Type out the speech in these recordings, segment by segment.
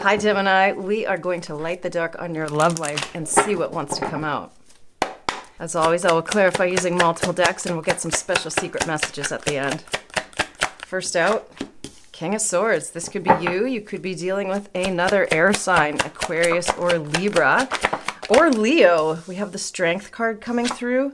Hi Gemini, we are going to light the dark on your love life and see what wants to come out. As always, I will clarify using multiple decks and we'll get some special secret messages at the end. First out, King of Swords. This could be you. You could be dealing with another air sign, Aquarius or Libra or Leo. We have the Strength card coming through,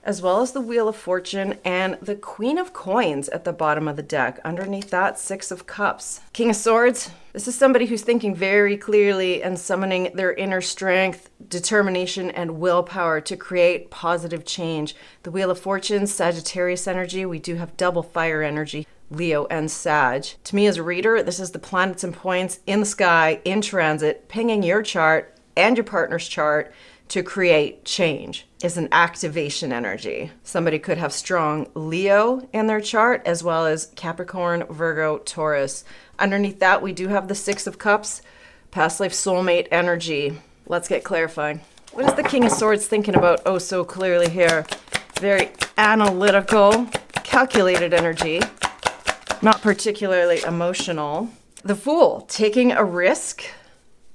as well as the Wheel of Fortune and the Queen of Coins at the bottom of the deck. Underneath that, Six of Cups. King of Swords, this is somebody who's thinking very clearly and summoning their inner strength, determination, and willpower to create positive change. The Wheel of Fortune, Sagittarius energy. We do have double fire energy, Leo and Sag. To me as a reader, this is the planets and points in the sky, in transit, pinging your chart and your partner's chart to create change. Is an activation energy. Somebody could have strong Leo in their chart, as well as Capricorn, Virgo, Taurus. Underneath that, we do have the Six of Cups, past life soulmate energy. Let's get clarifying. What is the King of Swords thinking about oh so clearly here? Very analytical, calculated energy, not particularly emotional. The Fool, taking a risk,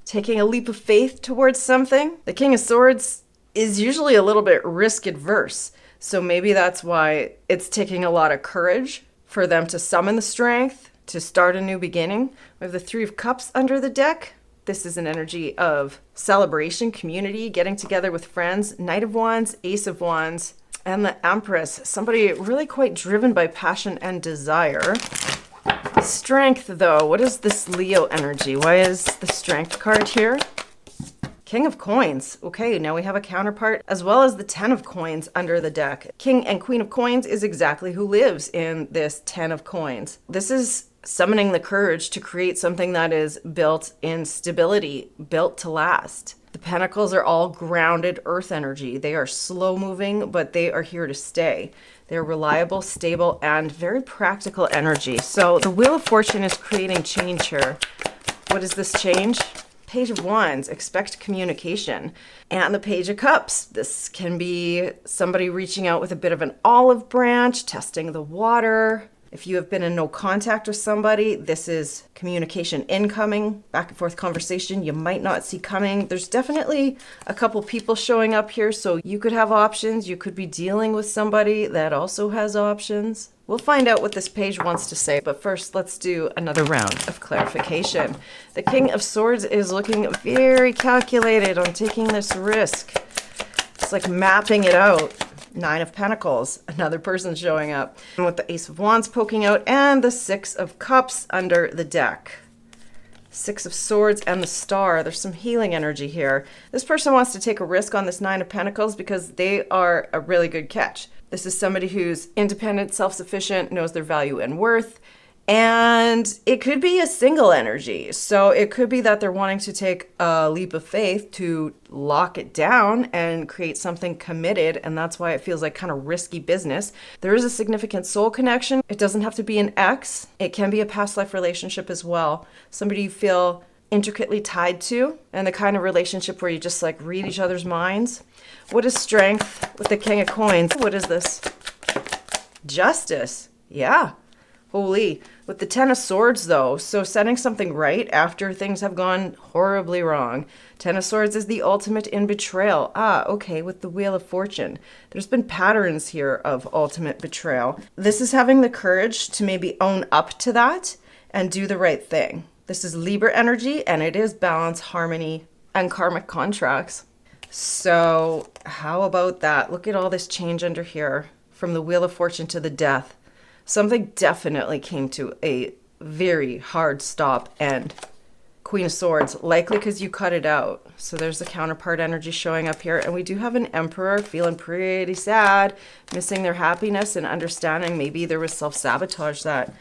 taking a leap of faith towards something. The King of Swords is usually a little bit risk adverse. So maybe that's why it's taking a lot of courage for them to summon the strength to start a new beginning. We have the Three of Cups under the deck. This is an energy of celebration, community, getting together with friends. Knight of Wands, Ace of Wands, and the Empress. Somebody really quite driven by passion and desire. Strength, though. What is this Leo energy? Why is the Strength card here? King of Coins. Okay, now we have a counterpart, as well as the Ten of Coins under the deck. King and Queen of Coins is exactly who lives in this Ten of Coins. This is summoning the courage to create something that is built in stability, built to last. The Pentacles are all grounded earth energy. They are slow moving, but they are here to stay. They're reliable, stable, and very practical energy. So the Wheel of Fortune is creating change here. What is this change? Page of Wands, expect communication. And the Page of Cups. This can be somebody reaching out with a bit of an olive branch, testing the water. If you have been in no contact with somebody, this is communication incoming, back and forth conversation you might not see coming. There's definitely a couple people showing up here, so you could have options. You could be dealing with somebody that also has options. We'll find out what this page wants to say, but first let's do another round of clarification. The King of Swords is looking very calculated on taking this risk. It's like mapping it out. Nine of Pentacles, another person showing up. And with the Ace of Wands poking out and the Six of Cups under the deck. Six of Swords and the Star. There's some healing energy here. This person wants to take a risk on this Nine of Pentacles because they are a really good catch. This is somebody who's independent, self-sufficient, knows their value and worth. And it could be a single energy. So it could be that they're wanting to take a leap of faith to lock it down and create something committed. And that's why it feels like kind of risky business. There is a significant soul connection. It doesn't have to be an ex. It can be a past life relationship as well. Somebody you feel intricately tied to, and the kind of relationship where you just like read each other's minds. What is Strength with the King of Coins? What is this? Justice. Yeah. Holy. With the Ten of Swords, though, so setting something right after things have gone horribly wrong. Ten of Swords is the ultimate in betrayal. Okay, with the Wheel of Fortune. There's been patterns here of ultimate betrayal. This is having the courage to maybe own up to that and do the right thing. This is Libra energy, and it is balance, harmony, and karmic contracts. So how about that? Look at all this change under here, from the Wheel of Fortune to the Death. Something definitely came to a very hard stop end. Queen of Swords, likely because you cut it out. So there's the counterpart energy showing up here. And we do have an Emperor feeling pretty sad, missing their happiness and understanding maybe there was self-sabotage that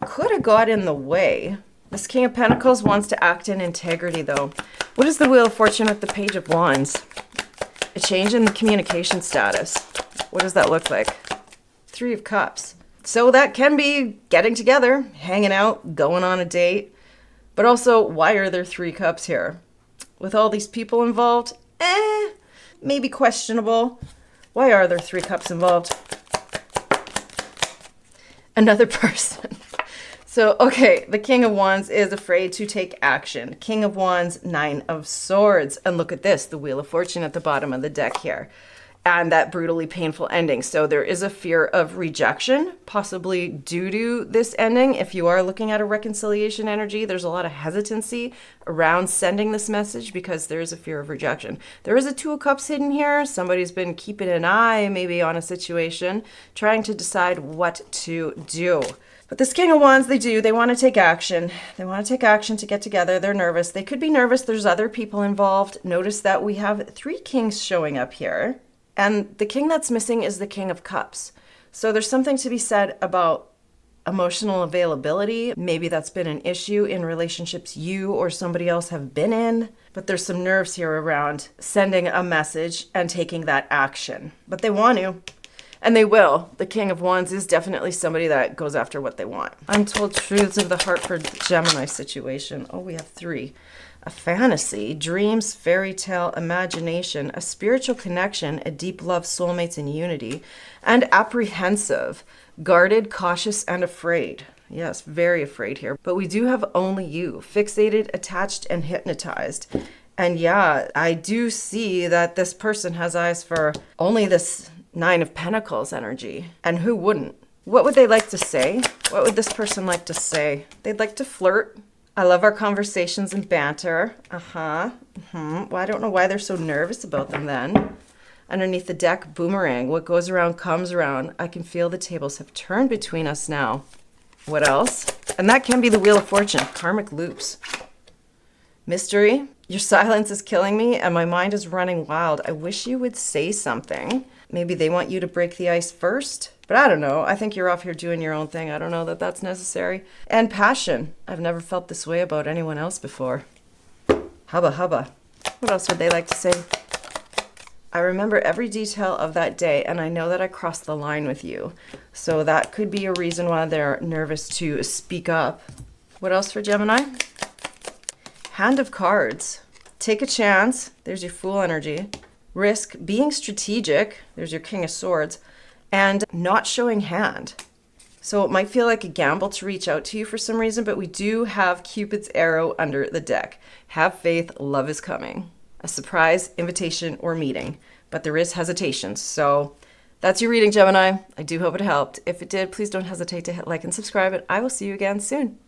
could have got in the way. This King of Pentacles wants to act in integrity, though. What is the Wheel of Fortune with the Page of Wands? A change in the communication status. What does that look like? Three of Cups. So that can be getting together, hanging out, going on a date. But also, why are there three cups here? With all these people involved, maybe questionable. Why are there three cups involved? Another person. So, okay, the King of Wands is afraid to take action. King of Wands, Nine of Swords. And look at this, the Wheel of Fortune at the bottom of the deck here. And that brutally painful ending. So there is a fear of rejection, possibly due to this ending. If you are looking at a reconciliation energy, there's a lot of hesitancy around sending this message because there is a fear of rejection. There is a Two of Cups hidden here. Somebody's been keeping an eye maybe on a situation, trying to decide what to do. But this King of Wands, they want to take action. They want to take action to get together. They're nervous. They could be nervous. There's other people involved. Notice that we have 3 kings showing up here. And the king that's missing is the King of Cups. So there's something to be said about emotional availability. Maybe that's been an issue in relationships you or somebody else have been in. But there's some nerves here around sending a message and taking that action. But they want to. And they will. The King of Wands is definitely somebody that goes after what they want. Untold truths of the heart for Gemini situation. Oh, we have 3. A fantasy, dreams, fairy tale, imagination, a spiritual connection, a deep love, soulmates, and unity, and apprehensive, guarded, cautious, and afraid. Yes, very afraid here. But we do have only you, fixated, attached, and hypnotized. And yeah, I do see that this person has eyes for only this 9 of Pentacles energy. And who wouldn't? What would they like to say? What would this person like to say? They'd like to flirt. I love our conversations and banter. Well, I don't know why they're so nervous about them then. Underneath the deck, boomerang. What goes around comes around. I can feel the tables have turned between us now. What else? And that can be the Wheel of Fortune. Karmic loops. Mystery. Your silence is killing me and my mind is running wild. I wish you would say something. Maybe they want you to break the ice first. But I don't know. I think you're off here doing your own thing. I don't know that that's necessary. And passion. I've never felt this way about anyone else before. Hubba hubba. What else would they like to say? I remember every detail of that day, and I know that I crossed the line with you. So that could be a reason why they're nervous to speak up. What else for Gemini? Hand of Cards. Take a chance. There's your Fool energy. Risk. Being strategic. There's your King of Swords. And not showing hand. So it might feel like a gamble to reach out to you for some reason, but we do have Cupid's arrow under the deck. Have faith, love is coming. A surprise, invitation, or meeting. But there is hesitation. So that's your reading, Gemini. I do hope it helped. If it did, please don't hesitate to hit like and subscribe, and I will see you again soon.